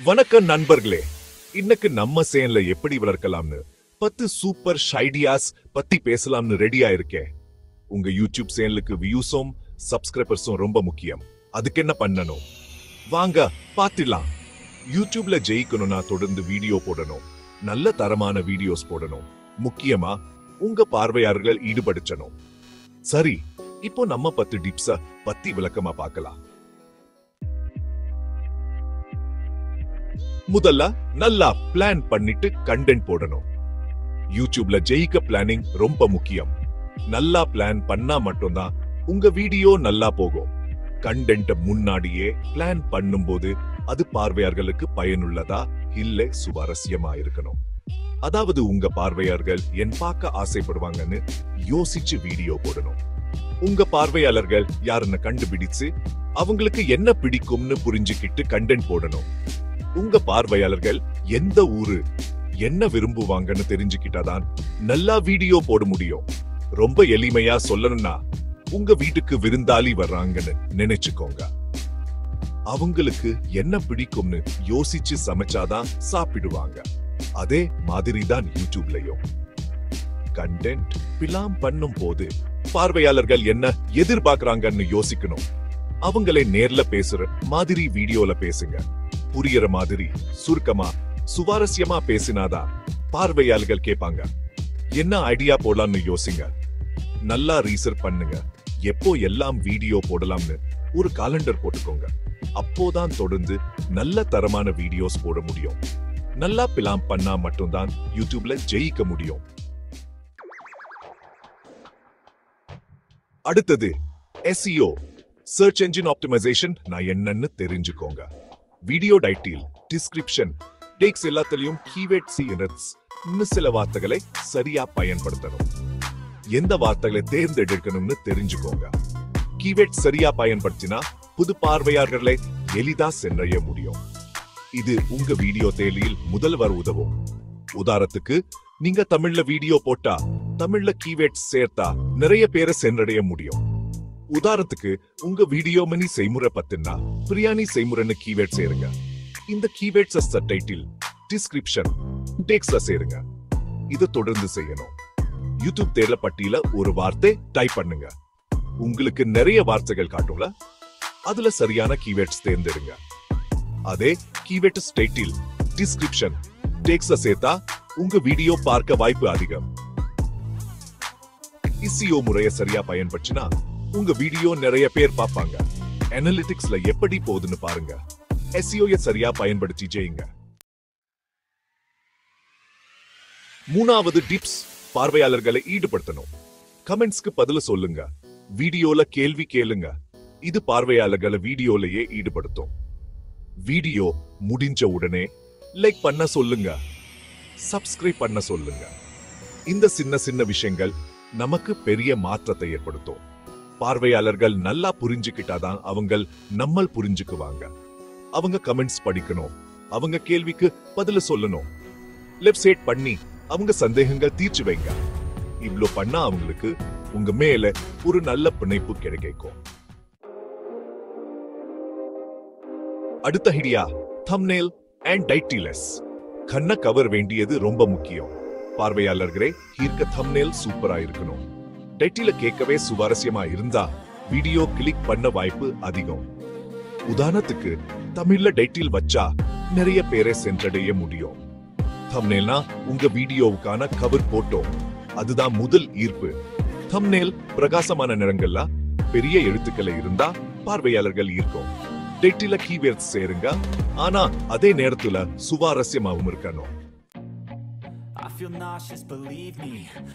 வணக்கம் நண்பர்களே, இன்னைக்கு நம்ம சேனல எப்படி வளர்க்கலாம்னு 10 சூப்பர் ஐடியாஸ் பத்தி பேசலாம்னு ரெடியா இருக்கேன். உங்க யூடியூப் சேனலுக்கு வியூஸும் சப்ஸ்கிரைபர்ஸும் ரொம்ப முக்கியம். அதுக்கு என்ன பண்ணணும் வாங்க பாத்திடலாம். யூடியூப்ல ஜெயிக்கணும்னா தொடர்ந்து வீடியோ போடணும், நல்ல தரமான வீடியோஸ் போடணும், முக்கியமா உங்க பார்வையாளர்கள் ஈடுபடுத்தணும். சரி, இப்போ நம்ம 10 டிப்ஸ பத்தி விளக்கமா பார்க்கலாம். முதல்ல நல்லா பிளான் பண்ணிட்டு கண்டென்ட் போடணும். யூடியூப்ல ஜெயிக்க பிளானிங் ரொம்ப முக்கியம். நல்லா பிளான் பண்ணா மட்டும்தான் உங்க வீடியோ நல்லா போகும். கண்டென்ட் முன்னாடியே பிளான் பண்ணும்போது அது பார்வையாளர்களுக்கு பயனுள்ளதா இல்ல சுவாரஸ்யமா இருக்கணும். அதாவது உங்க பார்வையாளர்கள் என் பார்க்க ஆசைப்படுவாங்கன்னு யோசிச்சு வீடியோ போடணும். உங்க பார்வையாளர்கள் யாருன்னு கண்டுபிடிச்சு அவங்களுக்கு என்ன பிடிக்கும்னு புரிஞ்சுக்கிட்டு கண்டென்ட் போடணும். உங்க பார்வையாளர்கள் எந்த ஊரு என்ன விரும்புவாங்கன்னு தெரிஞ்சுக்கிட்டாதான் நல்லா வீடியோ போட முடியும். ரொம்ப எளிமையா சொல்லணும்னா உங்க வீட்டுக்கு விருந்தாளி வர்றாங்கன்னு நினைச்சுக்கோங்க. அவங்களுக்கு என்ன பிடிக்கும்னு யோசிச்சு சமைச்சாதான் சாப்பிடுவாங்க. அதே மாதிரிதான் யூடியூப்லயும் கண்டென்ட் பிளான் பண்ணும் போது பார்வையாளர்கள் என்ன எதிர்பார்க்கறாங்கன்னு யோசிக்கணும். அவங்களே நேர்ல பேசுற மாதிரி வீடியோல பேசுங்க. புரியற மாதிரி சுருக்கமா சுவாரஸ்யமா பேசினாதான் பார்வையாளர்கள் கேட்பாங்க. என்ன ஐடியா போடலாம்னு யோசிங்க. நல்லா ரீசர்ச் பண்ணுங்க. எப்போ எல்லாம் வீடியோ போடலாம்னு ஒரு காலண்டர் போட்டுக்கோங்க. அப்போதான் தொடர்ந்து நல்ல தரமான வீடியோஸ் போட முடியும். நல்லா பிளான் பண்ணா மட்டும்தான் யூடியூப்ல ஜெயிக்க முடியும். அடுத்தது SEO, சர்ச் என்ஜின் ஆப்டிமைசேஷன் நான் என்னன்னு தெரிஞ்சுக்கோங்க. வீடியோ டைட்டில், டிஸ்கிரிப்ஷன், டெக்ஸ்ட் எல்லாத்துலயும் கீவேர்ட்ஸ் சில வார்த்தைகளை சரியா பயன்படுத்தணும். எந்த வார்த்தைகளை தேர்ந்தெடுக்கணும்னு தெரிஞ்சுக்கோங்க. கீவேர்ட் சரியா பயன்படுத்தினா புது பார்வையாளர்களை எளிதா சென்றடைய முடியும். இது உங்க வீடியோ தேடலில் முதல்வர் உதவும். உதாரணத்துக்கு, நீங்க தமிழ்ல வீடியோ போட்டா தமிழ்ல கீவேர்ட்ஸ் சேர்த்தா நிறைய பேரை சென்றடைய முடியும். உதாரணத்துக்கு, உங்க வீடியோ மணி செய்முறை பத்தினா பிரியாணி செய்முறைன்னு கீவேர்ட் சேருங்க. இந்த கீவேர்ட்ஸ் டைட்டில், டிஸ்கிரிப்ஷன், டெக்ஸ்ட்ல சேருங்க. இதை தொடர்ந்து செய்யணும். யூடியூப் தேடல பட்டியல ஒரு வார்த்தை டைப் பண்ணுங்க. உங்களுக்கு நிறைய வார்த்தைகள் காட்டும்ல, அதுல சரியான கீவேர்ட்ஸ் தேர்ந்தெடுங்க. அதே கீவேர்ட்ஸ் டைட்டில், டிஸ்கிரிப்ஷன், டெக்ஸ்ட்ல சேர்த்தா உங்க வீடியோ பார்க்க வாய்ப்பு அதிகம். SEO முறையை சரியா பயன்படுத்தினா உங்க வீடியோ நிறைய பேர் பார்ப்பாங்க. அனலிட்டிக்ஸ்ல எப்படி போகுதுன்னு பாருங்க. SEO சரியா பயன்படுத்தி ஜெயிங்க. மூணாவது டிப்ஸ், பார்வையாளர்களை ஈடுபடுத்தணும். கமெண்ட்ஸ்க்கு பதில சொல்லுங்க. வீடியோல கேள்வி கேளுங்க. இது பார்வையாளர்களை வீடியோலயே ஈடுபடுத்தும். வீடியோ முடிஞ்ச உடனே லைக் பண்ண சொல்லுங்க, சப்ஸ்கிரைப் பண்ண சொல்லுங்க. இந்த சின்ன சின்ன விஷயங்கள் நமக்கு பெரிய மாற்றத்தை ஏற்படுத்தும். பார்வையாளர்கள் நல்லா புரிஞ்சுக்கிட்டாதான் அவங்க நம்மள் புரிஞ்சுக்குவாங்க. அவங்க கமெண்ட்ஸ் படிக்கணும், அவங்க கேள்விக்கு பதில சொல்லணும். லெஃப்ட் சைட் பண்ணி அவங்க சந்தேகங்கள் தீர்ச்சு வைங்க. இவ்ளோ பண்ணா அவங்களுக்கு உங்க மேல ஒரு நல்ல பிணைப்பு கிடைக்கும். அடுத்த ஐடியா, தம்ப்நெயில் அண்ட் டைட்டில்ஸ். கண்ண கவர் வேண்டியது ரொம்ப முக்கியம். பார்வையாளர்களே ஈர்க்க தம்ப்நெயில் சூப்பரா இருக்கணும். டைட்டில கேட்கவே சுவாரஸ்யமா இருந்தா வீடியோ கிளிக் பண்ண வாய்ப்பு அதிகம். உதாரணத்துக்கு, தமிழ்ல டைட்டில் வச்சா நிறைய பேரை சென்றடைய முடியும். தம்ப்நெயில்னா உங்க வீடியோவுக்கான கவர் போட்டோ, அதுதான் முதல் ஈர்ப்பு. தம்ப்நெயில் பிரகாசமான நிறங்கள்ல பெரிய எழுத்துக்களை இருந்தா பார்வையாளர்கள் ஈர்க்கும். டைட்டில கீவேர்ட்ஸ் சேருங்க, ஆனா அதே நேரத்துல சுவாரஸ்யமாவும் இருக்கணும்.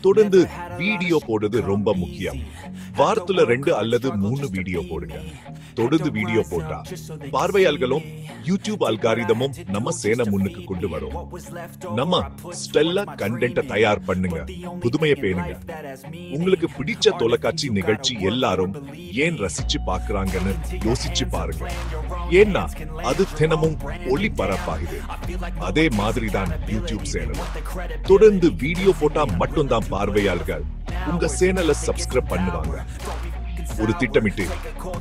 தொடர்ந்து வீடியோ போடுறது ரொம்ப முக்கியம். வாரத்துல 2 அல்லது 3 வீடியோ போடுங்க. தொடர்ந்து வீடியோ போட்டா பார்வையாளர்களும் யூடியூப் அல்காரிதமும் நம்ம சேன முன்னுக்கு கொண்டு வரும். நம்ம ஸ்டெல்ல கண்டென்ட் தயார் பண்ணுங்க, புதுமையை பேணுங்க. உங்களுக்கு பிடிச்ச தொலைக்காட்சி நிகழ்ச்சி எல்லாரும் ஏன் ரசிச்சு பாக்குறாங்கன்னு யோசிச்சு பாருங்க. ஏன்னா அது தினமும் ஒளிபரப்பாகுது. அதே மாதிரிதான் யூடியூப் சேனல். தொடர்ந்து வீடியோ போட்டா மட்டும்தான் பார்வையாளர்கள் உங்க சேனலை சப்ஸ்கிரைப் பண்ணுவாங்க. ஒரு திட்டமிட்டு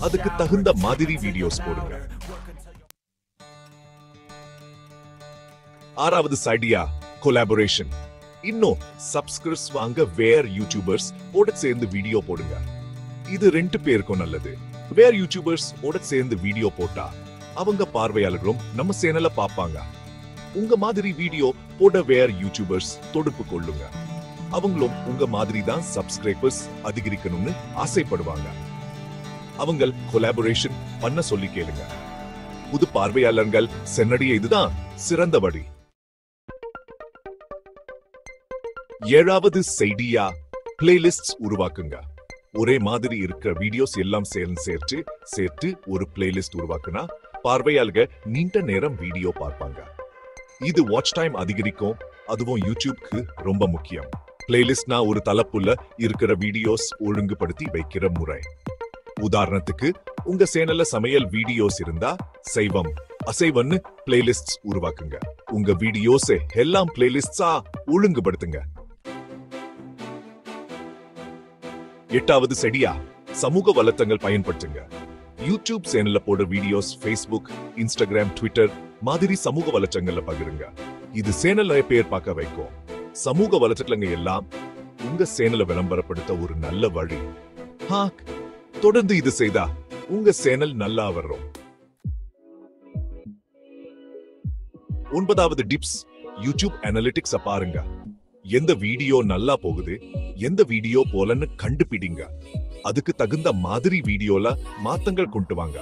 அதுக்கு தகுந்த மாதிரி வீடியோஸ் போடுங்க. ஆறாவது ஐடியா கொலாபரேஷன். இன்னும் சப்ஸ்கிரைப்ஸ் வாங்க வேற யூடியூபர்ஸ் ஓட சேர்ந்து வீடியோ போடுங்க. இது 2 பேருக்கும் நல்லது. வேற யூடியூபர்ஸ் ஓட சேர்ந்து வீடியோ போட்டா அவங்க பார்வையாளர்களும் நம்ம சேனலை பார்ப்பாங்க. உங்க மாதிரி வீடியோ போட வேற யூடியூபர்ஸ் தொடர்பு கொள்ளுங்க. அவங்களும் உங்க மாதிரி தான் சப்ஸ்கிரைபர்ஸ் அதிகரிக்கணும்னு ஆசைப்படுவாங்க. அவங்க கொலாபரேஷன் பண்ண சொல்லி கேளுங்க. புது பார்வையாளர்கள் சென்னடிய இதுதான் சிறந்த வழி. ஏழாவது ஐடியா பிளேலிஸ்ட் உருவாக்குங்க. ஒரே மாதிரி இருக்கிற வீடியோஸ் எல்லாம் சேர்த்து ஒரு பிளேலிஸ்ட் உருவாக்குனா பார்வையாளர்கள் நீண்ட நேரம் வீடியோ பார்ப்பாங்க. இது வாட்ச் டைம் அதிகரிக்கும். அதுவும் யூடியூப்க்கு ரொம்ப முக்கியம். பிளேலிஸ்ட்னா ஒரு தலைப்புல இருக்கிற வீடியோஸ் ஒழுங்குபடுத்தி வைக்கிற முறை. உதாரணத்துக்கு உங்க சேனல்ல சமையல் வீடியோஸ் இருந்தா சைவம் அசைவம்னு பிளேலிஸ்ட் உருவாக்குங்க. உங்க வீடியோஸ் எல்லாம் பிளேலிஸ்டா ஒழுங்குபடுத்துங்க. எட்டாவது ஐடியா சமூக வலைத்தளங்கள் பயன்படுத்துங்க. யூடியூப் சேனல்ல போட வீடியோஸ் ஃபேஸ்புக், இன்ஸ்டாகிராம், ட்விட்டர் மாதிரி சமூக வலைத்தளங்கள்ல பகிருங்க. இது சேனல் நிறைய பேர் பார்க்க வைக்கும். சமூக வலைத்தளங்கள் எல்லாம் உங்க சேனலை விளம்பரப்படுத்த ஒரு நல்ல வழி. தொடர்ந்து இது செய்தா உங்க சேனல் நல்லா வரும். 9வது டிப்ஸ் யூடியூப் அனலிட்டிக்ஸ் பாருங்க. எந்த வீடியோ நல்லா போகுது, எந்த வீடியோ போலன்னு கண்டுபிடிங்க. அதுக்கு தகுந்த மாதிரி வீடியோல மாத்தங்கள் கொண்டு வாங்க.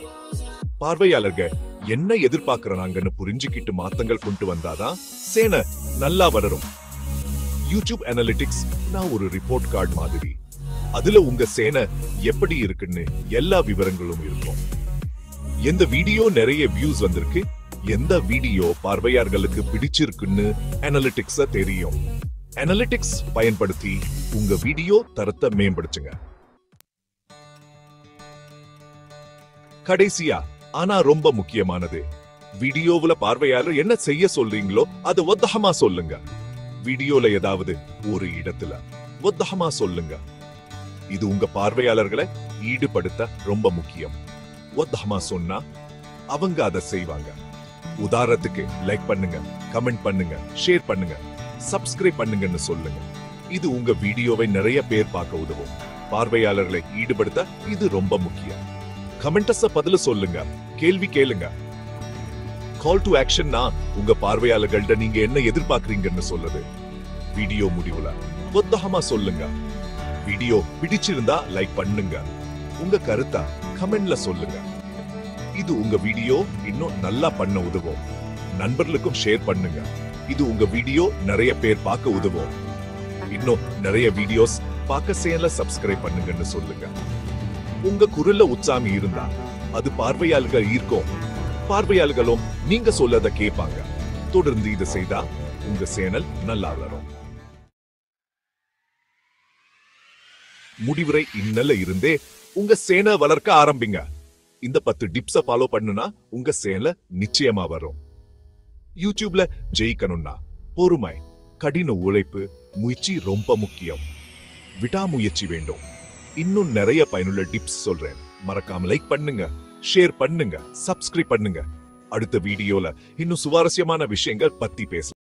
பார்வையாளர்கள் என்ன எதிர்பார்க்கறாங்கன்னு புரிஞ்சுக்கிட்டு மாத்தங்கள் கொண்டு வந்தாதான் சேனை நல்லா வளரும். யூடியூப் அனலிட்டிக்ஸ் நான் ஒரு ரிப்போர்ட் கார்டு மாதிரி. அதுல உங்க சேனை எப்படி இருக்குன்னு எல்லா விவரங்களும் இருக்கும். எந்த வீடியோ நிறைய வியூஸ் வந்திருக்கு, எந்த வீடியோ பார்வையாளர்களுக்கு பிடிச்சிருக்குன்னு அனலிட்டிக்ஸ் தெரியும். அனலிட்டிக்ஸ் பயன்படுத்தி உங்க வீடியோ தரத்தை மேம்படுத்துங்க. கடைசியா ஆனா ரொம்ப முக்கியமானது, வீடியோவுல பார்வையாளர் என்ன செய்ய சொல்றீங்களோ அதை ஒத்தகமா சொல்லுங்க. வீடியோல ஏதாவது ஒரு இடத்துல ஒத்தகமா சொல்லுங்க. இது உங்க பார்வையாளர்களை ஈடுபடுத்த ரொம்ப முக்கியம். ஒத்தகமா சொன்னா அவங்க அதை செய்வாங்க. உதாரணத்துக்கு லைக் பண்ணுங்க, கமெண்ட் பண்ணுங்க, ஷேர் பண்ணுங்க, சப்ஸ்கிரைப் பண்ணுங்கன்னு சொல்லுங்க. இது உங்க வீடியோவை நிறைய பேர் பார்க்க உதவும். பார்வையாளர்களை ஈடுபடுத்த இது ரொம்ப முக்கியம். கமெண்ட்ஸ பதில சொல்லுங்க, கேள்வி கேளுங்க. கால் டு ஆக்ஷன்னா உங்க பார்வையாளர்கள்ட்ட நீங்க என்ன எதிர்பார்க்கறீங்கன்னு சொல்லுது. வீடியோ முடிவுல ஒத்தகமா சொல்லுங்க. வீடியோ பிடிச்சிருந்தா லைக் பண்ணுங்க. உங்க கருத்தை கமெண்ட்ல சொல்லுங்க. இது உங்க வீடியோ இன்னும் நல்லா பண்ண உதவும். நண்பர்களுக்கும் ஷேர் பண்ணுங்க. இது உங்க வீடியோ நிறைய பேர் பார்க்க உதவும். இன்னும் நிறைய வீடியோஸ் பார்க்க சேனலை சப்ஸ்கிரைப் பண்ணுங்கன்னு சொல்லுங்க. உங்க குரல்ல உற்சாகம் இருந்தா அது பார்வையாளர்கள் ஈர்க்கும். பார்வையாளர்களும் நீங்க சொல்லத கேட்பாங்க. தொடர்ந்து இதை செய்தா உங்க சேனல் நல்லா வளரும். முடிவுரை இன்னல இருந்தே உங்க சேனை வளர்க்க ஆரம்பிங்க. இந்த 10 டிப்ஸ ஃபாலோ பண்ணுனா உங்க சேனல நிச்சயமா வரும். யூடியூப்ல ஜெயிக்கணும்னா பொறுமை, கடின உழைப்பு, முயற்சி ரொம்ப முக்கியம். விடாமுயற்சி வேண்டும். இன்னும் நிறைய பயனுள்ள டிப்ஸ் சொல்றேன். மறக்காம லைக் பண்ணுங்க, ஷேர் பண்ணுங்க, சப்ஸ்கிரைப் பண்ணுங்க. அடுத்த வீடியோல இன்னும் சுவாரஸ்யமான விஷயங்கள் பத்தி பேசலாம்.